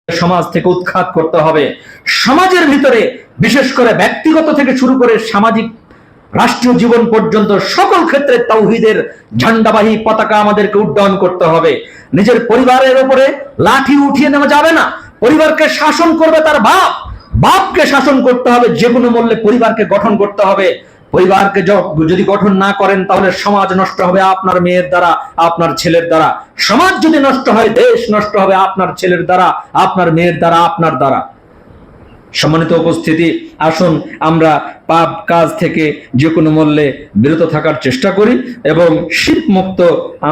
সমাজ থেকে উৎখাত করতে হবে। সমাজের ভিতরে বিশেষ করে ব্যক্তিগত থেকে শুরু করে সামাজিক রাষ্ট্রীয় জীবন পর্যন্ত সকল ক্ষেত্রে তাওহীদের ঝান্ডাবাহী পতাকা আমাদেরকে উড্ডয়ন করতে হবে। নিজের পরিবারের উপরে লাঠি উঠিয়ে নেওয়া যাবে না। পরিবারকে শাসন করবে তার বাপ, বাপকে শাসন করতে হবে, যে কোনো মূল্যে পরিবারকে গঠন করতে হবে। পরিবারকে যদি গঠন না করেন তাহলে সমাজ নষ্ট হবে আপনার মেয়ের দ্বারা, আপনার ছেলের দ্বারা। সমাজ যদি নষ্ট হয় দেশ নষ্ট হবে আপনার ছেলের দ্বারা, আপনার মেয়ের দ্বারা, আপনার দ্বারা। সম্মানিত উপস্থিতি, আসুন আমরা পাপ কাজ থেকে যে কোনো মূল্যে বিরত থাকার চেষ্টা করি এবং শিরক মুক্ত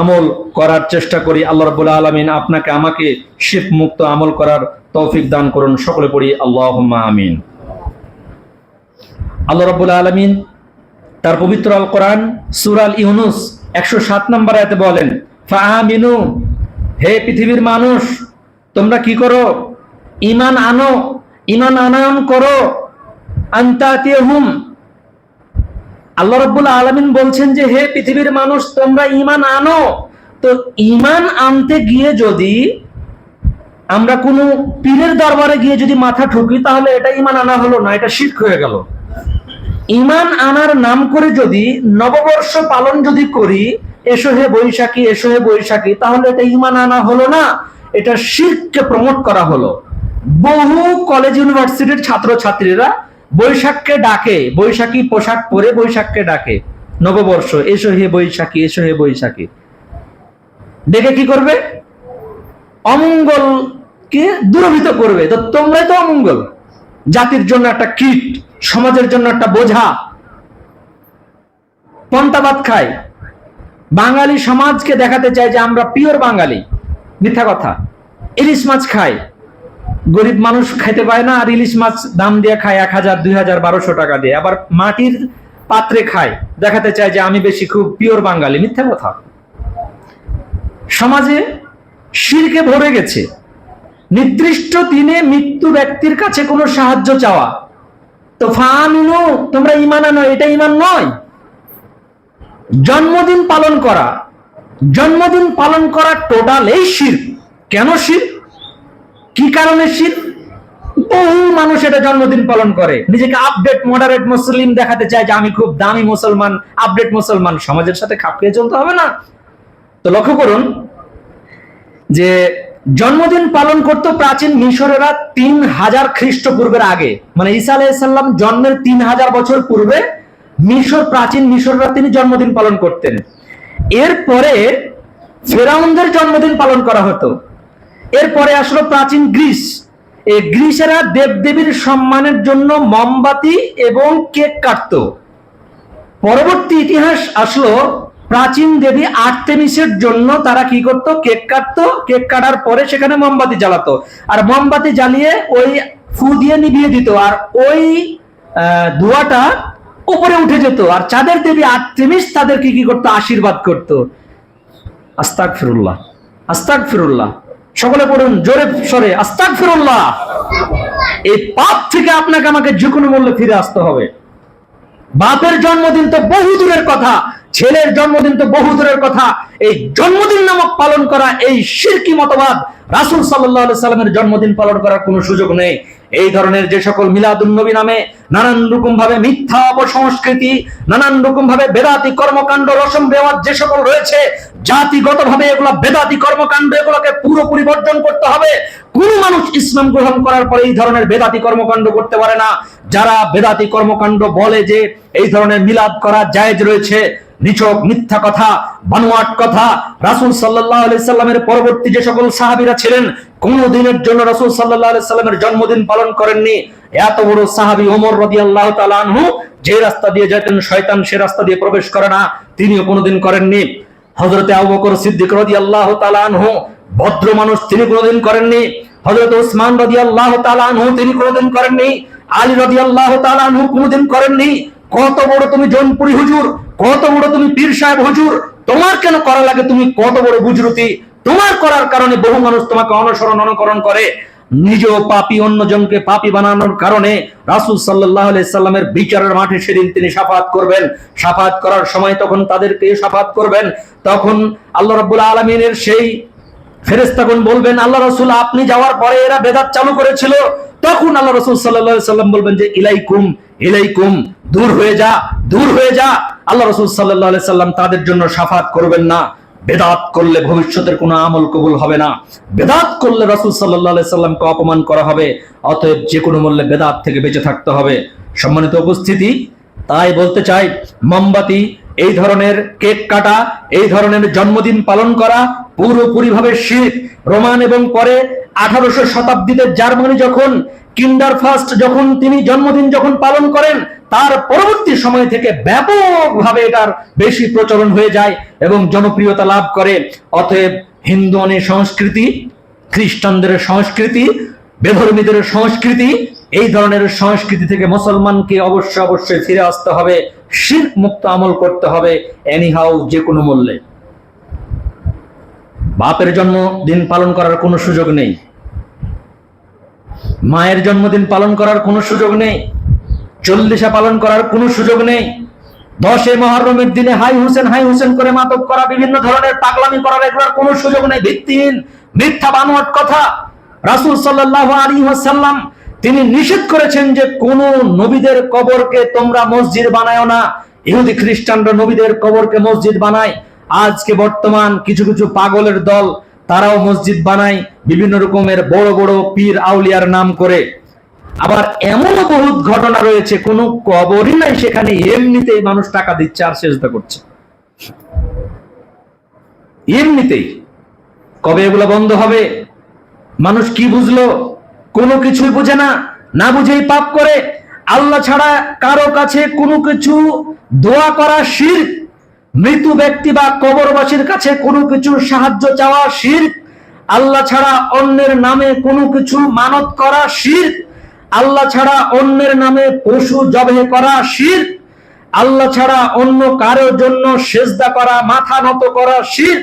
আমল করার চেষ্টা করি। আল্লাহ রাব্বুল আলামিন আপনাকে আমাকে শিরক মুক্ত আমল করার তৌফিক দান করুন। সকলে পড়ি আল্লাহুম্মা আমিন। আল্লাহ রাব্বুল আলামিন তার পবিত্র আল কোরআন সূরা আল ইউনুস 107 নম্বর আয়াতে বলেন, ফাআমিনু, হে পৃথিবীর মানুষ তোমরা কি করো? ঈমান আনো, ঈমান আনয়ন করো। আনতাতিহুম, আল্লাহ রাব্বুল আলামিন বলছেন যে হে পৃথিবীর মানুষ তোমরা ঈমান আনো। তো ঈমান আনতে গিয়ে যদি আমরা কোনো পীরের দরবারে গিয়ে যদি মাথা ঠুকি তাহলে এটা ঈমান আনা হলো না, এটা শিরক হয়ে গেল। ঈমান আনার নাম করে যদি নববর্ষ পালন যদি করি, এসো হে বৈশাখী, এসো হে বৈশাখী, তাহলে এটা ঈমান আনা হলো না, এটা শিরককে প্রমোট করা হলো। বহু কলেজ ইউনিভার্সিটির ছাত্র ছাত্রীরা বৈশাখকে ডাকে, বৈশাখী পোশাক পরে বৈশাখকে ডাকে, নববর্ষ, এসো হে বৈশাখী, এসো হে বৈশাখী। ডেকে কি করবে? অমঙ্গলকে দূরভূত করবে। তো তোমরাই তো অমঙ্গল, জাতির জন্য একটা কীট, সমাজের জন্য একটা বোঝা। পন্তাবাদ খায়, বাঙালি সমাজকে দেখাতে চায় যে আমরা পিওর বাঙালি, মিথ্যা কথা। ইলিশ মাছ খায়, গরিব মানুষ খাইতে পায় না, আর ইলিশ মাছ দাম দিয়ে খায় 1000, 2000, 1200 টাকা দিয়ে। আবার মাটির পাত্রে খায়, দেখাতে চায় যে আমি বেশি খুব পিওর বাঙালি, মিথ্যা কথা। সমাজে শিরকে ভরে গেছে। নির্দিষ্ট দিনে মৃত্যু ব্যক্তির কাছে কোনো সাহায্য চাওয়া, তো ফাআমিনু, তোমরা ঈমান আনো, এটা ঈমান নয়। জন্মদিন পালন করা, জন্মদিন পালন করা টোটাল এই শিরক। কেন শিরক? কি কারণে শিরক? বহু মানুষ এটা জন্মদিন পালন করে, নিজেকে আপডেট মডারেট মুসলিম দেখাতে চায় যে আমি খুব দামি মুসলমান, আপডেট মুসলমান। সমাজের সাথে খাপ খেয়ে চলতে হবে না? তো লক্ষ্য করুন যে জন্মদিন পালন করতো প্রাচীন মিশরেরা 3000 খ্রিস্টপূর্বের আগে, মানে ঈসা আলাইহিস সালাম জন্মের 3000 বছর পূর্বে প্রাচীন মিশররা তিনি জন্মদিন পালন করতেন। এরপরে ফেরাউনদের জন্মদিন পালন করা হতো। এরপরে আসলো প্রাচীন গ্রিস। এই গ্রিসেরা দেবদেবীর সম্মানের জন্য মোমবাতি এবং কেক কাটতো। পরবর্তী ইতিহাস আসলো প্রাচীন দেবী আর্তেমিসের জন্য তারা কি করতো? কেক কাটতো। কেক কাটার পরে সেখানে মোমবাতি জ্বালাতো, আর মোমবাতি জ্বালিয়ে ওই ফু দিয়ে নিভিয়ে দিত, আর ওই ধোঁয়াটা উপরে উঠে যেত, আর চাঁদের দেবী আর্তেমিস তাদেরকে কি করতো? আশীর্বাদ করতো। আস্তাগফিরুল্লাহ, আস্তাগফিরুল্লাহ। সকলে পড়ুন জোরে সরে, আস্তাগফিরুল্লাহ। এই পাপ থেকে আপনাকে আমাকে যে কোনো মূল্যে ফিরে আসতে হবে। বাপের জন্মদিন তো বহু দূরের কথা, ছেলের জন্মদিন তো বহু দূরের কথা। এই জন্মদিন নামক পালন করা এই শিরকি মতবাদ, রাসূল সাল্লাল্লাহু আলাইহি সাল্লামের জন্মদিন পালন করার কোনো সুযোগ নেই। এই ধরনের যে সকল মিলাদুন নবী নামে নানান রকম ভাবে মিথ্যা অপসংস্কৃতি, নানান রকম ভাবে বেদাতি কর্মকাণ্ড, রসম রেওয়াজ যে সকল রয়েছে, জাতিগত ভাবে এগুলো বেদাতি কর্মকাণ্ড, এগুলোকে পুরোপুরি বর্জন করতে হবে। কোন মানুষ ইসলাম গ্রহণ করার পরে এই ধরনের বেদাতি কর্মকাণ্ড করতে পারে না। যারা বেদাতি কর্মকাণ্ড বলে যে এই ধরনের মিলাদ করা জায়েজ রয়েছে, নিছক মিথ্যা কথা, বানোয়াট কথা। রাসূল সাল্লাল্লাহু আলাইহি সাল্লামের পরবর্তী যে সকল সাহাবীরা ছিলেন কোন দিনের জন্য রাসূল সাল্লাল্লাহু আলাইহি সাল্লামের জন্মদিন পালন করেননি। এত বড় সাহাবী ওমর রাদিয়াল্লাহু তাআলা আনহু, যে রাস্তা দিয়ে যেতেন শয়তান সে রাস্তা দিয়ে প্রবেশ করে না, তিনিও কোনোদিন করেননি। হযরতে আবু বকর সিদ্দিক রাদিয়াল্লাহু তাআলা আনহু, ভদ্র মানুষ, তিনি কোনোদিন করেননি। হযরতে ওসমান রাদিয়াল্লাহু তাআলা আনহু, তিনি কোনোদিন করেননি। আলী রাদিয়াল্লাহু তাআলা আনহু কোনোদিন করেননি। কত বড় তুমি জৌনপুরি হুজুর, কত বড় তুমি পীর সাহেব হুজুর, তোমার কেন করা লাগে? তুমি কত বড় বুজরুতি, তোমার করার কারণে বহু মানুষ তোমাকে অনুকরণ করে। নিজ পাপী অন্যজনকে পাপী বানানোর কারণে রাসূল সাল্লাল্লাহু আলাইহি সাল্লামের বিচারের মাঠে সেদিন তিনি শাফাআত করবেন। শাফাআত করার সময় তখন তাদেরকে শাফাআত করবেন, তখন আল্লাহ রাব্বুল আলামিনের সেই ফেরেশতাগণ বলবেন আল্লাহ রাসূল আপনি যাওয়ার পরে এরা বেদাত চালু করেছিল, তখন আল্লাহ রাসূল সাল্লাল্লাহু আলাইহি সাল্লাম বলবেন যে ইলাইকুম ইলাইকুম, দূর হয়ে যা, দূর হয়ে যা। আল্লাহ রাসূল সাল্লাল্লাহু আলাইহি সাল্লাম তাদের জন্য শাফাত করবেন না। বেদাত করলে ভবিষ্যতের কোনো আমল কবুল হবে না, বেদাত করলে রাসূল সাল্লাল্লাহু আলাইহি সাল্লামকে অপমান করা হবে। অতএব যে কোনো মূল্যে বেদাত থেকে বেঁচে থাকতে হবে। সম্মানিত উপস্থিতি, তাই বলতে চাই, মোমবাতি, এই ধরনের কেক কাটা, এই ধরনের জন্মদিন পালন করা পুরোপুরিভাবে শিরক। রোমান এবং পরে 1800 শতাব্দীতে জার্মানি যখন কিন্ডারফাস্ট যখন তিনি জন্মদিন যখন পালন করেন, তার পরবর্তী সময় থেকে ব্যাপকভাবে এটার বেশি প্রচলন হয়ে যায় এবং জনপ্রিয়তা লাভ করে। অতএব হিন্দুয়ানি সংস্কৃতি, খ্রিস্টানদের সংস্কৃতি, বেধর্মীদের সংস্কৃতি, এই ধরনের সংস্কৃতি থেকে মুসলমানকে অবশ্যই ফিরে আসতে হবে, শিরক মুক্ত আমল করতে হবে, এনিহাউ, যে কোনো মূল্যে। বাপের জন্মদিন পালন করার কোনো সুযোগ নেই, মায়ের জন্মদিন পালন করার কোনো সুযোগ নেই, 40 পালন করার কোনো সুযোগ নেই, 10 মুহররমের দিনে হাই হুসেন করে মাতব করা, বিভিন্ন ধরনের পাগলামি করার এগুলোর কোনো সুযোগ নেই। ভিত্তিহীন, মিথ্যা, বানোয়াট কথা। রাসূল সাল্লাল্লাহু আলাইহি ওয়াসাল্লাম তিনি নিষেধ করেছেন যে কোন নবীদের কবরকে তোমরা মসজিদ বানায়ো না। ইহুদি খ্রিস্টানরা নবীদের কবরকে মসজিদ বানায়। আজকে বর্তমান কিছু কিছু পাগলের দল, তারাও মসজিদ বানায় বিভিন্ন রকমের বড় বড় পীর আউলিয়ার নাম করে। আবার এমনও বহুত ঘটনা রয়েছে কোন কবরই নাই, সেখানে এমনিতেই মানুষ টাকা দিচ্ছে আর সেজদা করছে, এমনিতেই। কবে এগুলো বন্ধ হবে? মানুষ কি বুঝলো? কোনো কিছুই বুঝে না, না বুঝেই পাপ করে। আল্লাহ ছাড়া কারো কাছে কোনো কিছু দোয়া করা শিরক, মৃত ব্যক্তি বা কবরবাসীর কাছে কোনো কিছু সাহায্য চাওয়া শিরক, আল্লাহ ছাড়া অন্যের নামে কোনো কিছু মানত করা শিরক, আল্লাহ ছাড়া অন্যের নামে পশু জবাহ করা শিরক, আল্লাহ ছাড়া অন্য কারোর জন্য সেজদা করা, মাথা নত করা শিরক,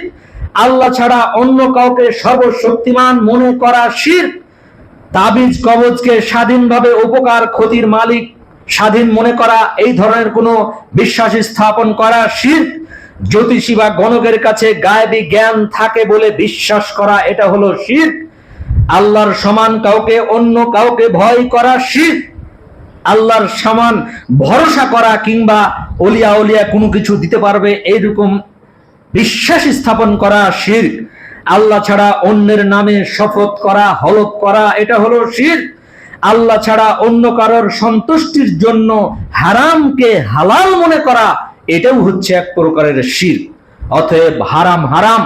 আল্লাহ ছাড়া অন্য কাউকে সর্বশক্তিমান মনে করা শিরক, তাবিজ কবজকে স্বাধীনভাবে উপকার ক্ষতির মালিক স্বাধীন মনে করা, এই ধরনের কোনো বিশ্বাস স্থাপন করা শিরক, জ্যোতিষী বা গণকের কাছে গায়েবী জ্ঞান থাকে বলে বিশ্বাস করা, এটা হলো শিরক, আল্লাহর সমান কাউকে অন্য কাউকে ভয় করা শিরক, আল্লাহর সমান ভরসা করা কিংবা ওলিয়া কোনো কিছু দিতে পারবে এইরকম বিশ্বাস স্থাপন করা শিরক, আল্লাহ ছাড়া অন্যের নামে শপথ করা, হলফ করা, এটা হলো শিরক, আল্লাহ ছাড়া অন্য কারোর সন্তুষ্টির জন্য হারামকে হালাল মনে করা, এটাও হচ্ছে এক প্রকারের শিরক। অতএব হারাম হারাম,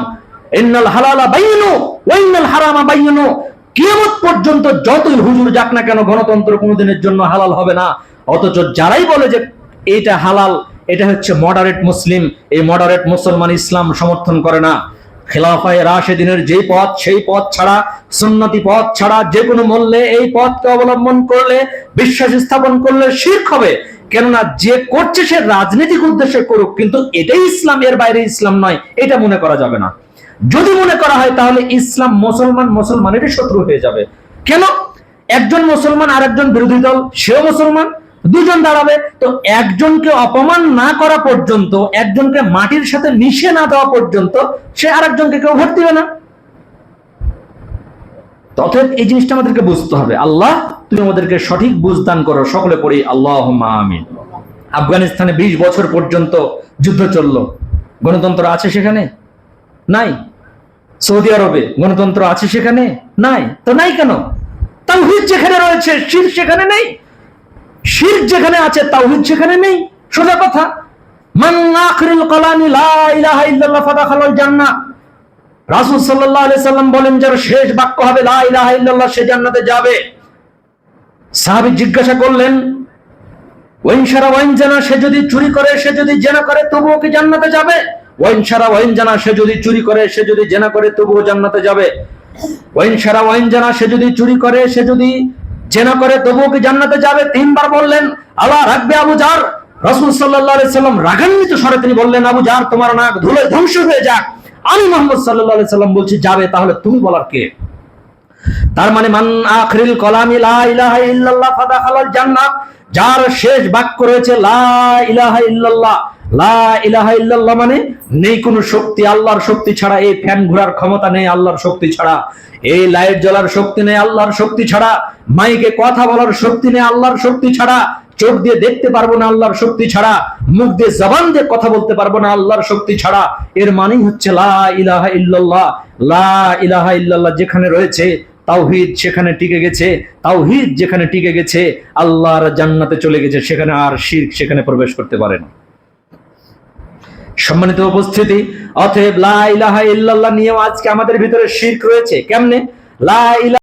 ইন্নাল হালালা বাইয়িনু ওয়া ইন্নাল হারামা বাইয়িনু। কিয়ামত পর্যন্ত যতই হুজুর যাক না কেন, গণতন্ত্র কোনোদিনের জন্য হালাল হবে না। অথচ যারাই বলে যে এটা হালাল, এটা হচ্ছে মডারেট মুসলিম, এই মডারেট মুসলমান ইসলাম সমর্থন করে না। খেলাফায়ে রাশেদিনের যে পথ, সেই পথ ছাড়া, সুন্নতি পথ ছাড়া যে কোনো মূল্যে এই পথকে অবলম্বন করলে, বিশ্বাস স্থাপন করলে শিরক হবে। কেননা যে করছে সে রাজনৈতিক উদ্দেশ্যে করুক, কিন্তু এটাই ইসলাম, এর বাইরে ইসলাম নয়, এটা মনে করা যাবে না। যদি মনে করা হয় তাহলে ইসলাম মুসলমানেরই শত্রু হয়ে যাবে। কেন? একজন মুসলমান আর একজন বিরোধী দল, সেও মুসলমান, দুজন দাঁড়াবে, তো একজনকে অপমান না করা পর্যন্ত, একজনকে মাটির সাথে মিশে না দেওয়া পর্যন্ত সে আরেকজনকে কেউ ভোট দিবে না। অতএব এই জিনিসটা আমাদেরকে বুঝতে হবে। আল্লাহ তুমি আমাদেরকে সঠিক বুঝ দান করো। সকলে পড়ি আল্লাহুম্মা আমিন। আফগানিস্তানে 20 বছর পর্যন্ত যুদ্ধ চললো, গণতন্ত্র আছে সেখানে? নাই। সৌদি আরবে গণতন্ত্র আছে সেখানে? নাই। তো নাই কেন? তাওহীদ যেখানে রয়েছে শিরক সেখানে নেই, শিরক যেখানে আছে তাওহীদ সেখানে নেই। সোজা কথা। মান আখিরুল কালামি লা ইলাহা ইল্লাল্লাহ ফাদাখালাল জান্নাহ। রাসূল সাল্লাল্লাহু আলাইহি সাল্লাম বলেন, যার শেষ বাক্য হবে লা ইলাহা ইল্লাল্লাহ, সে জান্নাতে যাবে। সাহাবী জিজ্ঞাসা করলেন, ওয়াইন শারা ওয়াইন জানা, সে যদি চুরি করে, সে যদি জেনা করে, তবুও কি জান্নাতে যাবে? ওয়াইন শারা ওয়াইন জানা, সে যদি চুরি করে, সে যদি জেনা করে, তবুও জান্নাতে যাবে। ওয়াইন শারা ওয়াইন জানা, সে যদি চুরি করে, সে যদি জেনা করে, তবুও কি জান্নাতে যাবে? 3 বার বললেন। আল্লাহ রাখবে আবু জার। রাসূল সাল্লাল্লাহু আলাইহি সাল্লাম রাগান্বিত স্বরে তিনি বললেন, আবু জার তোমার নাক ধুলোয় ধ্বংস হয়ে যাক, আমি মুহাম্মদ সাল্লাল্লাহু আলাইহি সাল্লাম বলছি যাবে, তাহলে তুমি বলার কে? তার মানে মান আখিরুল কালামি লা ইলাহা ইল্লাল্লাহ ফাদাখালাল জান্নাহ, যার শেষ বাক্য রয়েছে লা ইলাহা ইল্লাল্লাহ, লা ইলাহা ইল্লাল্লাহ মানে নেই কোনো শক্তি আল্লাহর শক্তি ছাড়া, এই ফ্যান ঘোরার ক্ষমতা নেই আল্লাহর শক্তি ছাড়া, এই লাইট জ্বলার শক্তি নেই আল্লাহর শক্তি ছাড়া, মাইকে কথা বলার শক্তি নেই আল্লাহর শক্তি ছাড়া, চোখ দিয়ে দেখতে পারবো না আল্লাহর শক্তি ছাড়া, মুখ দিয়ে জবান দিয়ে কথা বলতে পারবো না আল্লাহর শক্তি ছাড়া। এর মানেই হচ্ছে লা ইলাহা ইল্লাল্লাহ। লা ইলাহা ইল্লাল্লাহ যেখানে রয়েছে তাওহীদ সেখানে টিকে গেছে, তাওহীদ যেখানে টিকে গেছে আল্লাহর জান্নাতে চলে গেছে, সেখানে আর শিরক সেখানে প্রবেশ করতে পারে না। সম্মানিত উপস্থিতি, অতএব লা ইলাহা ইল্লাল্লাহ নিয়েও আজকে আমাদের ভিতরে শিরক রয়েছে। কেমনে? লা ইলাহা